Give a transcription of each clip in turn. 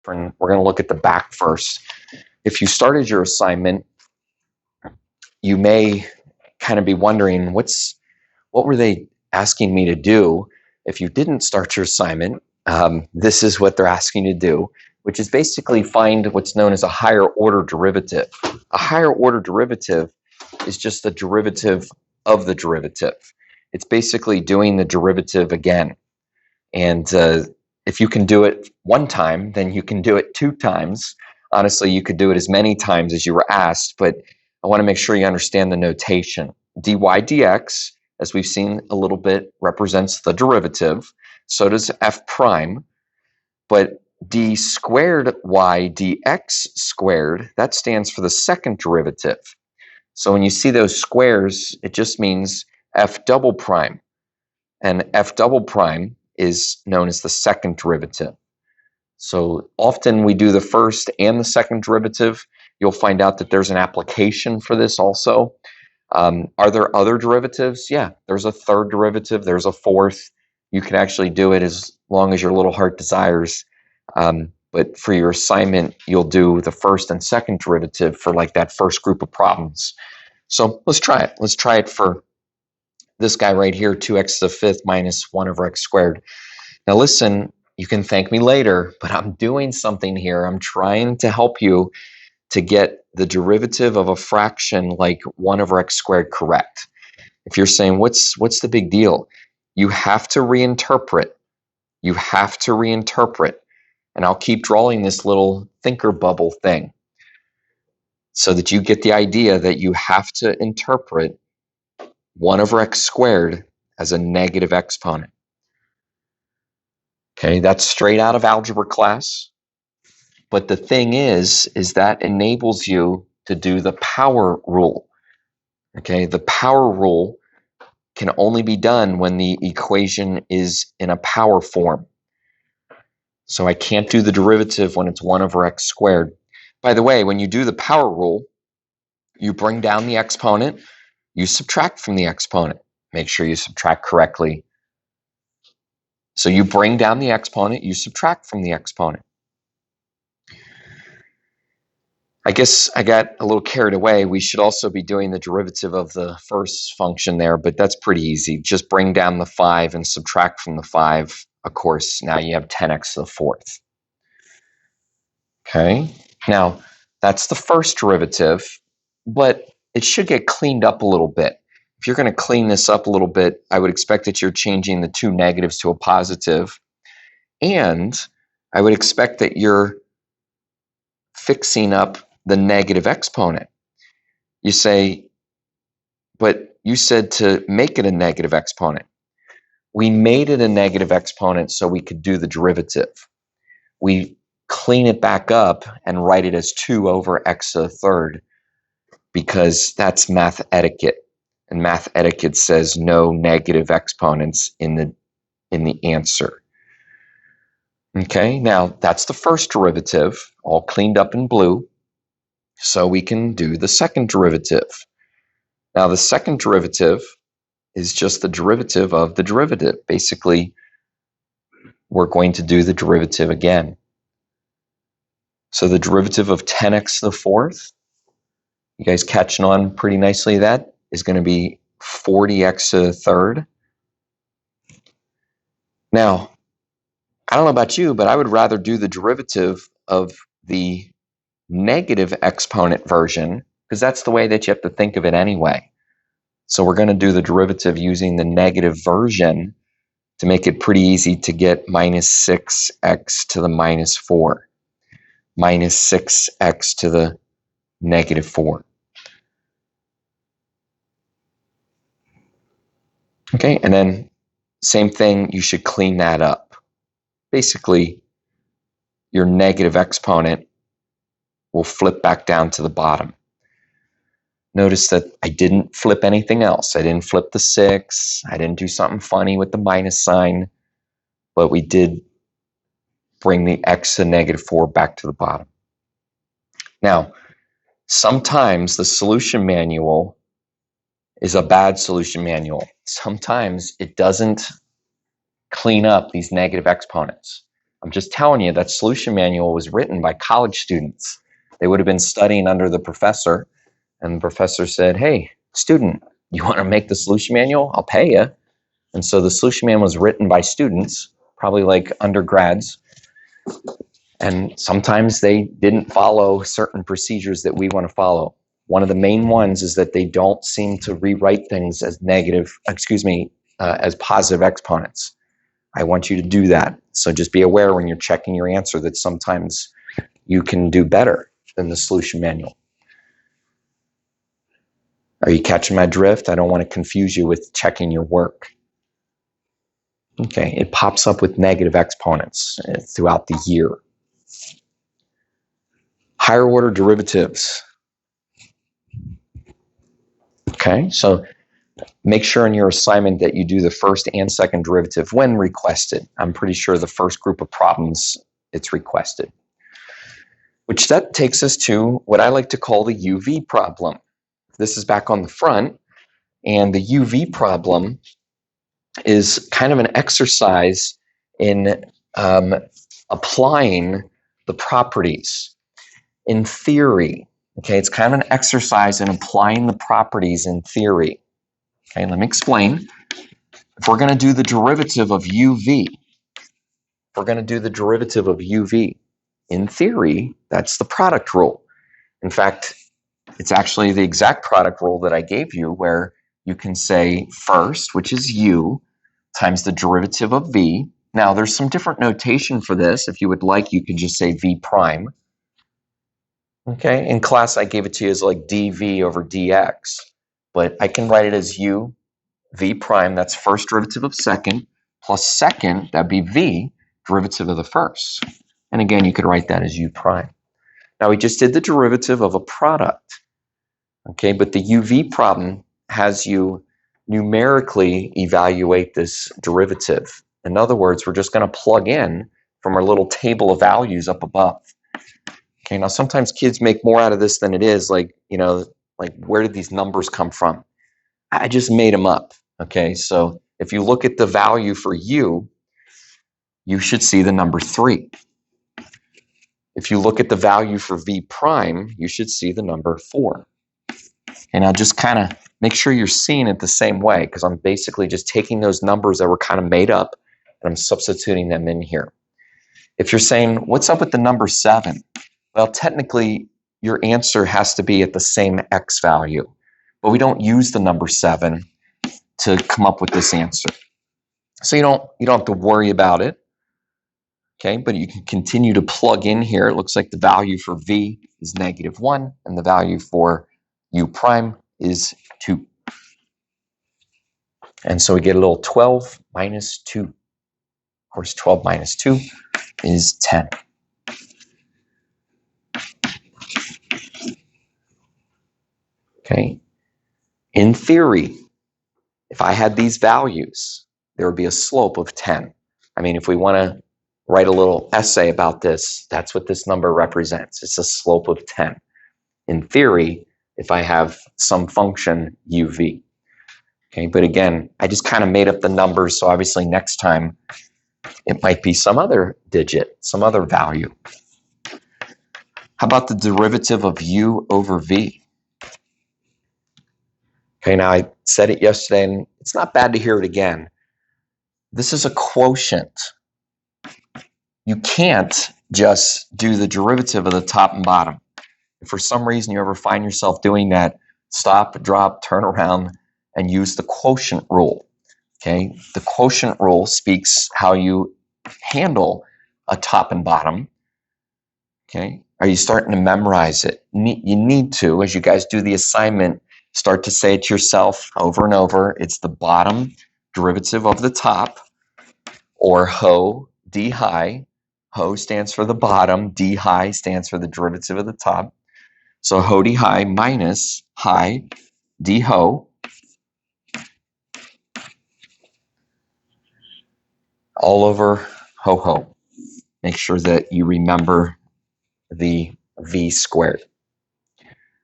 And we're going to look at the back first. If you started your assignment, you may kind of be wondering, what were they asking me to do? If you didn't start your assignment, this is what they're asking you to do, which is basically find what's known as a higher order derivative. A higher order derivative is just the derivative of the derivative. It's basically doing the derivative again. And if you can do it one time, then you can do it two times. Honestly, you could do it as many times as you were asked, but I want to make sure you understand the notation. dy dx, as we've seen a little bit, represents the derivative. So does f prime. But d squared y dx squared, that stands for the second derivative. So when you see those squares, it just means f double prime. And f double prime is known as the second derivative. So often we do the first and the second derivative. You'll find out that there's an application for this also. Are there other derivatives? Yeah, there's a third derivative. There's a fourth. You can actually do it as long as your little heart desires. But for your assignment, you'll do the first and second derivative for like that first group of problems. So let's try it. Let's try it for this guy right here, 2x to the fifth minus 1 over x squared. Now listen, you can thank me later, but I'm doing something here. I'm trying to help you to get the derivative of a fraction like 1 over x squared correct. If you're saying, what's the big deal? You have to reinterpret. You have to reinterpret. And I'll keep drawing this little thinker bubble thing so that you get the idea that you have to interpret 1 over x squared as a negative exponent. Okay, that's straight out of algebra class. But the thing is that enables you to do the power rule. Okay, the power rule can only be done when the equation is in a power form. So I can't do the derivative when it's 1 over x squared. By the way, when you do the power rule, you bring down the exponent, you subtract from the exponent. Make sure you subtract correctly. So you bring down the exponent, you subtract from the exponent. I guess I got a little carried away. We should also be doing the derivative of the first function there, but that's pretty easy. Just bring down the 5 and subtract from the 5. Of course, now you have 10x to the fourth. Okay, now that's the first derivative, but it should get cleaned up a little bit. If you're going to clean this up a little bit, I would expect that you're changing the two negatives to a positive, and I would expect that you're fixing up the negative exponent. You say, but you said to make it a negative exponent. We made it a negative exponent so we could do the derivative. We clean it back up and write it as 2 over x to the third because that's math etiquette. And math etiquette says no negative exponents in the answer. Okay, now that's the first derivative, all cleaned up in blue. So we can do the second derivative. Now the second derivative is just the derivative of the derivative. Basically, we're going to do the derivative again. So the derivative of 10x to the fourth, you guys catching on pretty nicely, that is going to be 40x to the third. Now, I don't know about you, but I would rather do the derivative of the negative exponent version because that's the way that you have to think of it anyway. So we're going to do the derivative using the negative version to make it pretty easy to get minus 6x to the minus 4. Minus 6x to the negative 4. Okay, and then same thing, you should clean that up. Basically, your negative exponent will flip back down to the bottom. Notice that I didn't flip anything else. I didn't flip the 6. I didn't do something funny with the minus sign, but we did bring the x to negative 4 back to the bottom. Now, sometimes the solution manual is a bad solution manual. Sometimes it doesn't clean up these negative exponents. I'm just telling you that solution manual was written by college students. They would have been studying under the professor, and the professor said, hey, student, you want to make the solution manual? I'll pay you. And so the solution manual was written by students, probably like undergrads. And sometimes they didn't follow certain procedures that we want to follow. One of the main ones is that they don't seem to rewrite things as as positive exponents. I want you to do that. So just be aware when you're checking your answer that sometimes you can do better than the solution manual. Are you catching my drift? I don't want to confuse you with checking your work. Okay, it pops up with negative exponents throughout the year. Higher order derivatives. Okay, so make sure in your assignment that you do the first and second derivative when requested. I'm pretty sure the first group of problems it's requested. Which that takes us to what I like to call the UV problem. This is back on the front, and the UV problem is kind of an exercise in applying the properties in theory. Okay, it's kind of an exercise in applying the properties in theory. Okay, let me explain. If we're going to do the derivative of UV, in theory, that's the product rule. In fact, it's actually the exact product rule that I gave you, where you can say first, which is U, times the derivative of V. Now, there's some different notation for this. If you would like, you could just say V prime. Okay, in class, I gave it to you as like dV over dx, but I can write it as U, V prime, that's first derivative of second, plus second, that'd be V, derivative of the first. And again, you could write that as U prime. Now, we just did the derivative of a product. Okay, but the UV problem has you numerically evaluate this derivative. In other words, we're just going to plug in from our little table of values up above. Okay, now sometimes kids make more out of this than it is, like where did these numbers come from? I just made them up. Okay, so if you look at the value for U, you should see the number 3. If you look at the value for V prime, you should see the number 4. And I'll just kind of make sure you're seeing it the same way, because I'm basically just taking those numbers that were kind of made up and I'm substituting them in here. If you're saying, what's up with the number 7? Well, technically, your answer has to be at the same X value, but we don't use the number 7 to come up with this answer. So you don't have to worry about it. Okay, but you can continue to plug in here. It looks like the value for V is -1, and the value for U prime is 2. And so we get a little 12 minus 2. Of course, 12 minus 2 is 10. Okay. In theory, if I had these values, there would be a slope of 10. I mean, if we want to write a little essay about this, that's what this number represents. It's a slope of 10. In theory, if I have some function UV. Okay, but again, I just kind of made up the numbers, so obviously next time it might be some other digit, some other value. How about the derivative of U over V? Okay, now I said it yesterday, and it's not bad to hear it again. This is a quotient. You can't just do the derivative of the top and bottom. If for some reason you ever find yourself doing that, stop, drop, turn around, and use the quotient rule. Okay, the quotient rule speaks how you handle a top and bottom. Okay, are you starting to memorize it? You need to, as you guys do the assignment, start to say it to yourself over and over. It's the bottom derivative of the top, or HO, D high. HO stands for the bottom, D high stands for the derivative of the top. So HO D high minus high D HO. All over HO HO. Make sure that you remember the V squared.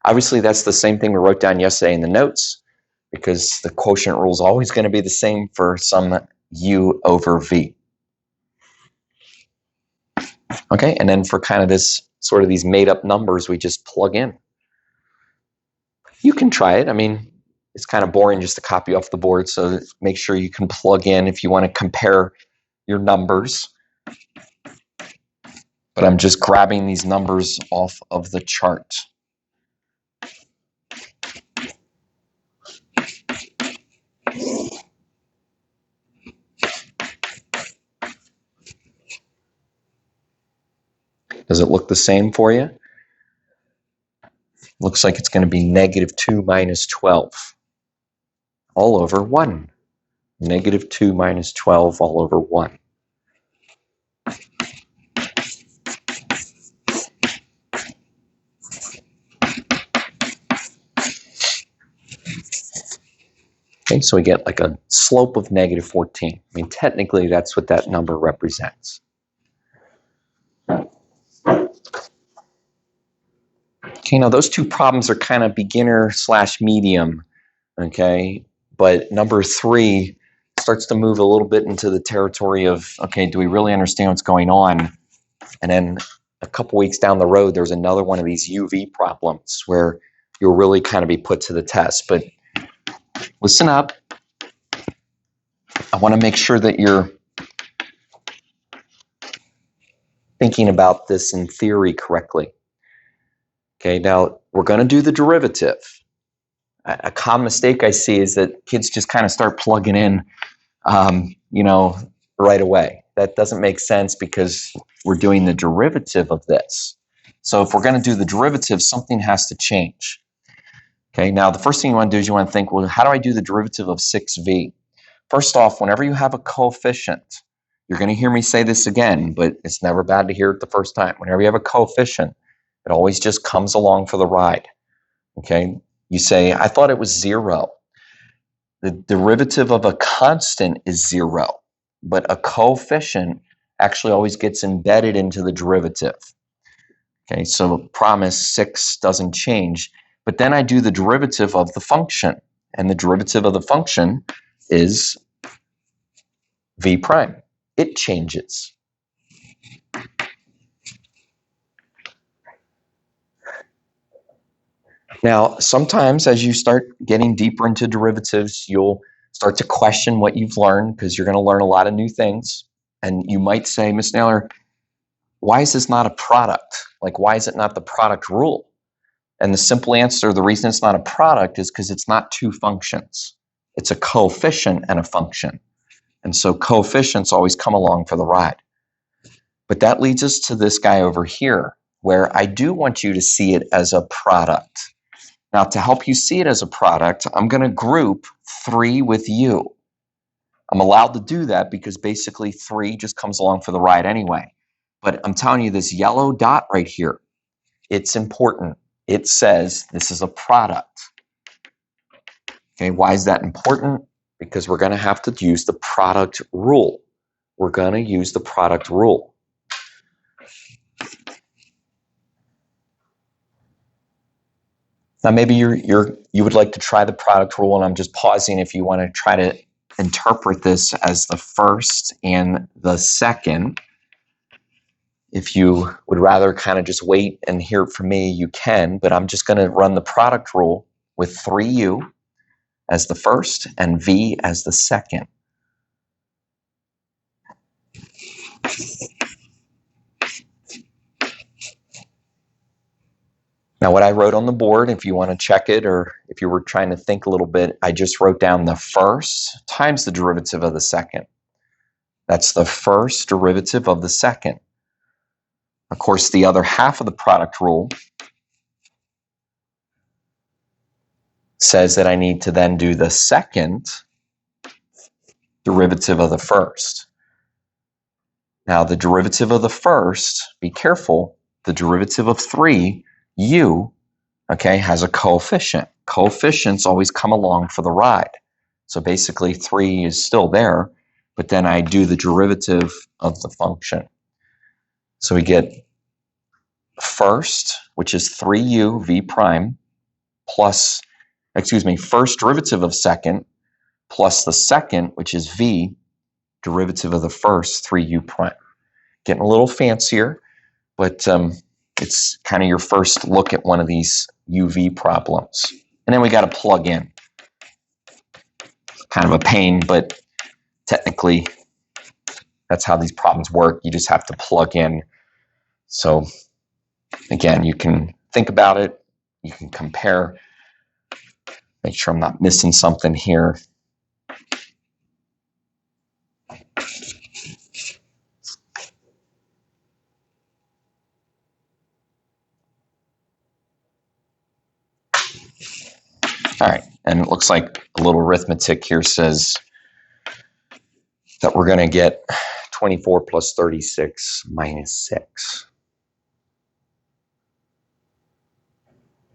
Obviously, that's the same thing we wrote down yesterday in the notes, because the quotient rule is always going to be the same for some U over V. Okay, and then for kind of this sort of these made up numbers, we just plug in. You can try it. I mean, it's kind of boring just to copy off the board, so make sure you can plug in if you want to compare your numbers. But I'm just grabbing these numbers off of the chart. Does it look the same for you? Looks like it's going to be -2 minus 12 all over 1. -2 minus 12 all over 1. Okay, so we get like a slope of -14. I mean, technically, that's what that number represents. Okay, now those two problems are kind of beginner/medium, okay? But number 3 starts to move a little bit into the territory of, okay, do we really understand what's going on? And then a couple weeks down the road, there's another one of these UV problems where you'll really kind of be put to the test. But listen up. I want to make sure that you're thinking about this in theory correctly. Okay, now we're going to do the derivative. A common mistake I see is that kids just kind of start plugging in, right away. That doesn't make sense because we're doing the derivative of this. So if we're going to do the derivative, something has to change. Okay, now the first thing you want to do is you want to think, well, how do I do the derivative of 6v? First off, whenever you have a coefficient, you're going to hear me say this again, but it's never bad to hear it the first time. Whenever you have a coefficient, it always just comes along for the ride. Okay, you say, I thought it was 0. The derivative of a constant is 0, but a coefficient actually always gets embedded into the derivative. Okay, so promise 6 doesn't change, but then I do the derivative of the function, and the derivative of the function is v prime. It changes. Now, sometimes as you start getting deeper into derivatives, you'll start to question what you've learned because you're going to learn a lot of new things. And you might say, Ms. Naylor, why is this not a product? Like, why is it not the product rule? And the simple answer, the reason it's not a product is because it's not two functions. It's a coefficient and a function. And so coefficients always come along for the ride. But that leads us to this guy over here, where I do want you to see it as a product. Now, to help you see it as a product, I'm going to group 3 with u. I'm allowed to do that because basically 3 just comes along for the ride anyway. But I'm telling you, this yellow dot right here, it's important. It says this is a product. Okay, why is that important? Because we're going to have to use the product rule. We're going to use the product rule. Now, maybe you would like to try the product rule, and I'm just pausing if you want to try to interpret this as the first and the second. If you would rather kind of just wait and hear it from me, you can, but I'm just going to run the product rule with 3u as the first and v as the second. Now, what I wrote on the board, if you want to check it or if you were trying to think a little bit, I just wrote down the first times the derivative of the second. That's the first derivative of the second. Of course, the other half of the product rule says that I need to then do the second derivative of the first. Now, the derivative of the first, be careful, the derivative of 3u, okay, has a coefficient. Coefficients always come along for the ride. So basically 3 is still there, but then I do the derivative of the function. So we get first, which is 3u v prime, plus, first derivative of second, plus the second, which is v, derivative of the first, 3u prime. Getting a little fancier. But it's kind of your first look at one of these UV problems. And then we got to plug in. Kind of a pain, but technically that's how these problems work. You just have to plug in. So again, you can think about it. You can compare. Make sure I'm not missing something here. All right, and it looks like a little arithmetic here says that we're going to get 24 plus 36 minus 6.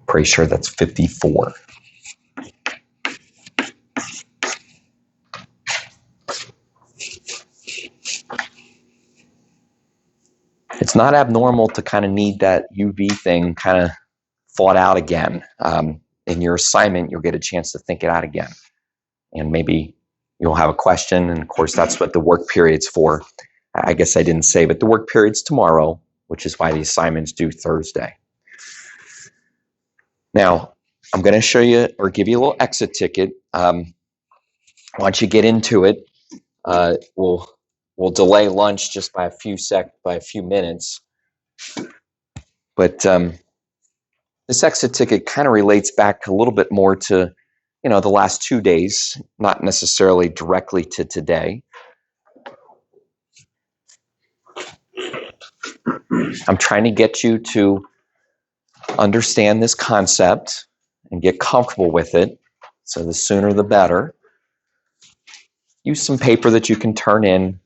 Pretty sure that's 54. It's not abnormal to kind of need that UV thing kind of thought out again. In your assignment, you'll get a chance to think it out again. And maybe you'll have a question, and of course, that's what the work period's for. I guess I didn't say, but the work period's tomorrow, which is why the assignment's due Thursday. Now, I'm going to show you or give you a little exit ticket. Once you get into it, we'll delay lunch just by a few minutes. But this exit ticket kind of relates back a little bit more to, the last 2 days, not necessarily directly to today. I'm trying to get you to understand this concept and get comfortable with it. So the sooner the better. Use some paper that you can turn in.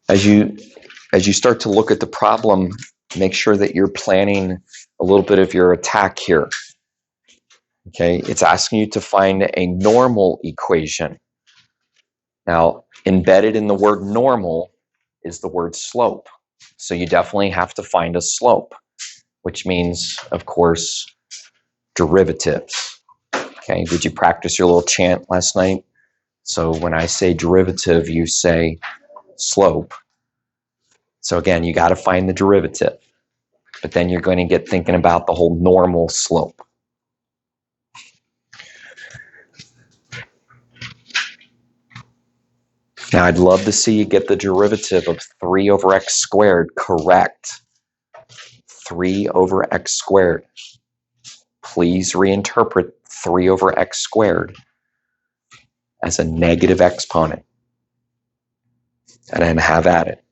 As you start to look at the problem, make sure that you're planning a little bit of your attack here. Okay, it's asking you to find a normal equation. Now, embedded in the word normal is the word slope. So you definitely have to find a slope, which means, of course, derivatives. Okay, did you practice your little chant last night? So when I say derivative, you say slope. So again, you got to find the derivative, but then you're going to get thinking about the whole normal slope. Now, I'd love to see you get the derivative of 3 over x squared correct. 3 over x squared. Please reinterpret 3 over x squared as a negative exponent. And then have at it.